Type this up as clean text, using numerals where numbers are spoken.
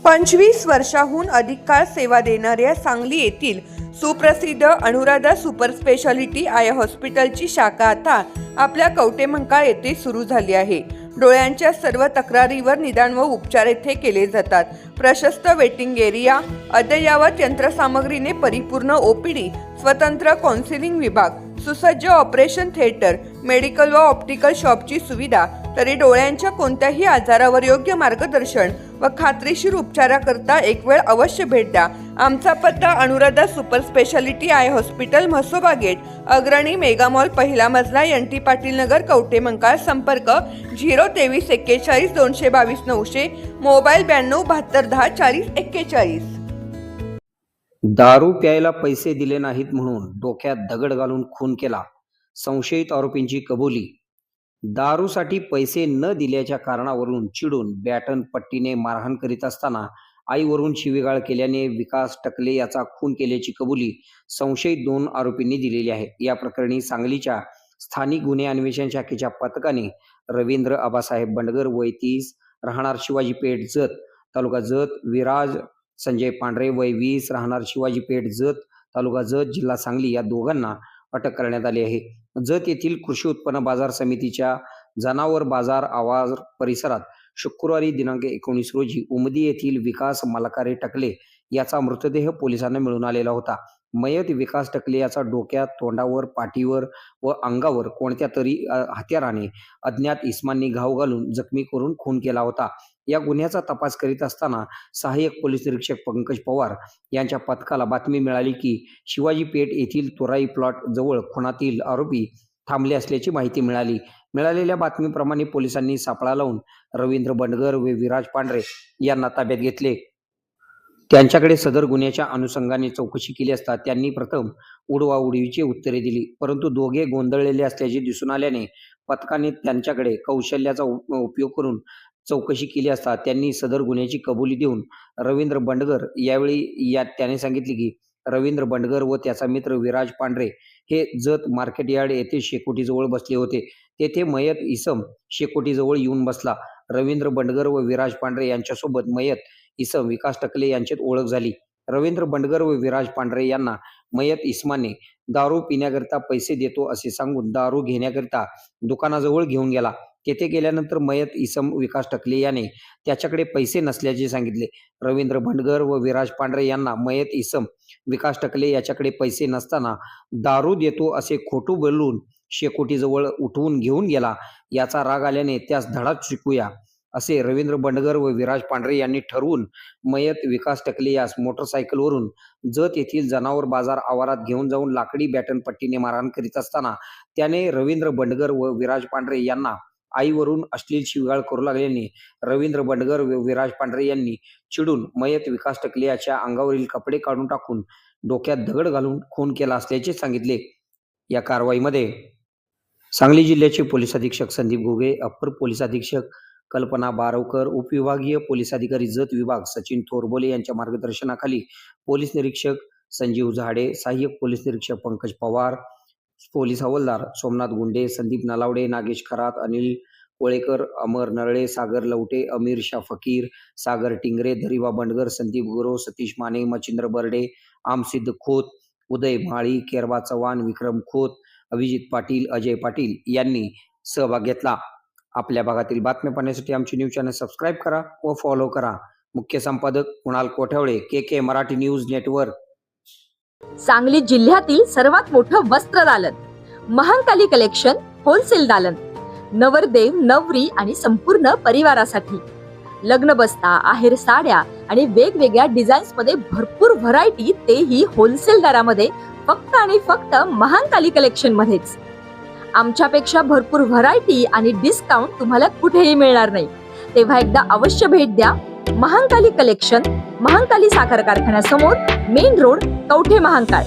25 वर्षाहून अधिक काळ सेवा देणाऱ्या सांगली येथील सुप्रसिद्ध अनुराधा सुपर स्पेशालिटी आय हॉस्पिटलची शाखा आता आपल्या कवठेमहांकाळ येथे सुरू झाली आहे। डोळ्यांच्या सर्व तक्रारीवर निदान व उपचार येथे केले जातात। प्रशस्त वेटिंग एरिया, अद्ययावत यंत्रसामग्रीने परिपूर्ण ओपीडी, स्वतंत्र काउन्सिलिंग विभाग, सुसज्ज ऑपरेशन थिएटर, मेडिकल व ऑप्टिकल शॉपची सुविधा, तरी डोळ्यांच्या कोणत्याही आजारावर योग्य मार्गदर्शन व खात्रीशीर उपचाराकरता एक वेळ अवश्य भेट द्या। आमचा पत्ता Anuradha super speciality eye hospital, Mhasoba gate, Agrani mega mall, पहिला मजला, NT पाटील नगर, कवठेमहांकाळ। संपर्क 023 41 222 900, मोबाईल 92 72 10 40 41। दारू प्यायला पैसे दिले नाहीत म्हणून डोक्यात दगड घालून खून केला, संशयित आरोपींची कबुली। दारूसाठी पैसे न दिल्याच्या कारणावरून चिडून बॅटन पट्टीने मारहाण करीत असताना आईवरून शिवीगाळ केल्याने विकास टकले याचा खून केल्याची कबुली संशयित 2 आरोपींनी दिलेली आहे। या प्रकरणी सांगलीच्या स्थानिक गुन्हे अन्वेषण शाखेच्या पथकाने रवींद्र आबासाहेब बंडगर वय 30 राहणार शिवाजी पेठ जत तालुका जत, विराज संजय पांढरे वय 20 राहणार शिवाजी पेठ जत तालुका जत जिल्हा सांगली या दोघांना अटक करण्यात आली आहे। जत येथील कृषी उत्पन्न बाजार समितीच्या जनावर बाजार आवार परिसरात शुक्रवारी दिनांक 19 रोजी उमदी येथील विकास मलकारे टकले याचा मृतदेह पोलिसांना मिळून आलेला होता। मयत विकास टकले याचा डोक्यात, तोंडावर, पाठीवर व अंगावर कोणत्या तरी हत्याराने अज्ञात इसमांनी घाव घालून जखमी करून खून केला होता। या गुन्ह्याचा तपास करीत असताना सहाय्यक पोलीस निरीक्षक पंकज पवार यांच्या पथकाला बातमी मिळाली की शिवाजी पेठ येथील तुराई प्लॉट जवळ खुनातील आरोपी थांबले असल्याची माहिती मिळाली। मिळालेल्या बातमीप्रमाणे पोलिसांनी सापळा लावून रवींद्र बंडगर व विराज पांढरे यांना ताब्यात घेतले। त्यांच्याकडे सदर गुन्ह्याच्या अनुषंगाने चौकशी केली असता त्यांनी प्रथम उडवाउडवीची उत्तरे दिली, परंतु दोघे गोंधळलेले असल्याचे दिसून आल्याने पथकाने त्यांच्याकडे कौशल्याचा उपयोग करून चौकशी केली असता त्यांनी सदर गुन्ह्याची कबुली देऊन रवींद्र बंडगर त्याने सांगितले की रवींद्र बंडगर व त्याचा मित्र विराज पांढरे हे जत मार्केट यार्ड येथे शेकोटीजवळ बसले होते। तेथे मयत इसम शेकोटीजवळ येऊन बसला। रवींद्र बंडगर व विराज पांढरे यांच्यासोबत मयत इसम विकास टकले यांच्यात ओळख झाली। रवींद्र बंडगर व विराज पांढरे यांना मयत इसमाने दारू पिण्याकरिता पैसे देतो असे सांगून दारू घेण्याकरिता दुकानाजवळ घेऊन गेला। तेथे गेल्यानंतर मयत इसम विकास टकले याने त्याच्याकडे पैसे नसल्याचे सांगितले। रवींद्र बंडगर व विराज पांढरे यांना मयत इसम विकास टकले याच्याकडे पैसे नसताना दारू देतो असे खोटू बोलून शेकोटीजवळ उठवून घेऊन गेला। याचा राग आल्याने त्यास धडाच शिकूया असे रवींद्र बंडगर व विराज पांढरे यांनी ठरवून मयत विकास टकले यास मोटरसायकलवरून जत येथील जनावर बाजार आवारात घेऊन जाऊन लाकडी बॅटन पट्टीने मारहाण करीत असताना त्याने रवींद्र बंडगर व विराज पांढरे यांना आईवरून अश्लील शिवीगाळ करू लागल्याने रवींद्र बंडगर व विराज पांढरे यांनी चिडून मयत विकास टकले याच्या अंगावरील कपडे काढून टाकून डोक्यात दगड घालून खून केला असल्याचे सांगितले। या कारवाईमध्ये सांगली जिल्ह्याचे पोलीस अधीक्षक संदीप घुगे, अप्पर पोलीस अधीक्षक कल्पना बारवकर, उपविभागीय पोलीस अधिकारी जत विभाग सचिन थोरबोले यांच्या मार्गदर्शनाखाली पोलीस निरीक्षक संजीव झाडे, सहाय्यक पोलीस निरीक्षक पंकज पवार, पोलीस हवालदार सोमनाथ गुंडे, संदीप नलावडे, नागेश खरात, अनिल कोळेकर, अमर नरळे, सागर लवटे, अमीर शाह फकीर, सागर टिंगरे, दरिवा बंडगर, संदीप गुरव, सतीश माने, मचिंद्र बर्डे, आमसिद्ध खोत, उदय माळी, केरबा चव्हाण, विक्रम खोत, अभिजित पाटील, अजय पाटील यांनी सहभाग घेतला। आपल्या भागातील बातम्या पाहण्यासाठी आमचे न्यूज चॅनल सबस्क्राईब करा व फॉलो करा। मुख्य संपादक Kunal Kothawale, KK Marathi news network. Sangli जिल्ह्यातील सर्वात मोठं वस्त्र दालन, महांकाली कलेक्शन होलसेल दालन, नवरदेव, नवरी आणि संपूर्ण परिवारासाठी लग्न बस्ता, आहेर साड्या आणि वेगवेगळ्या डिझाईन्स मध्ये भरपूर व्हरायटी, तेही होलसेल दरामध्ये, फक्त आणि फक्त महांकाली कलेक्शन मध्येच। आमच्यापेक्षा भरपूर व्हरायटी आणि डिस्काउंट तुम्हाला कुठेही मिळणार नाही, तेव्हा एकदा अवश्य भेट द्या। महांकाली कलेक्शन, महांकाली साखर कारखान्यासमोर, मेन रोड, कवठेमहांकाळ।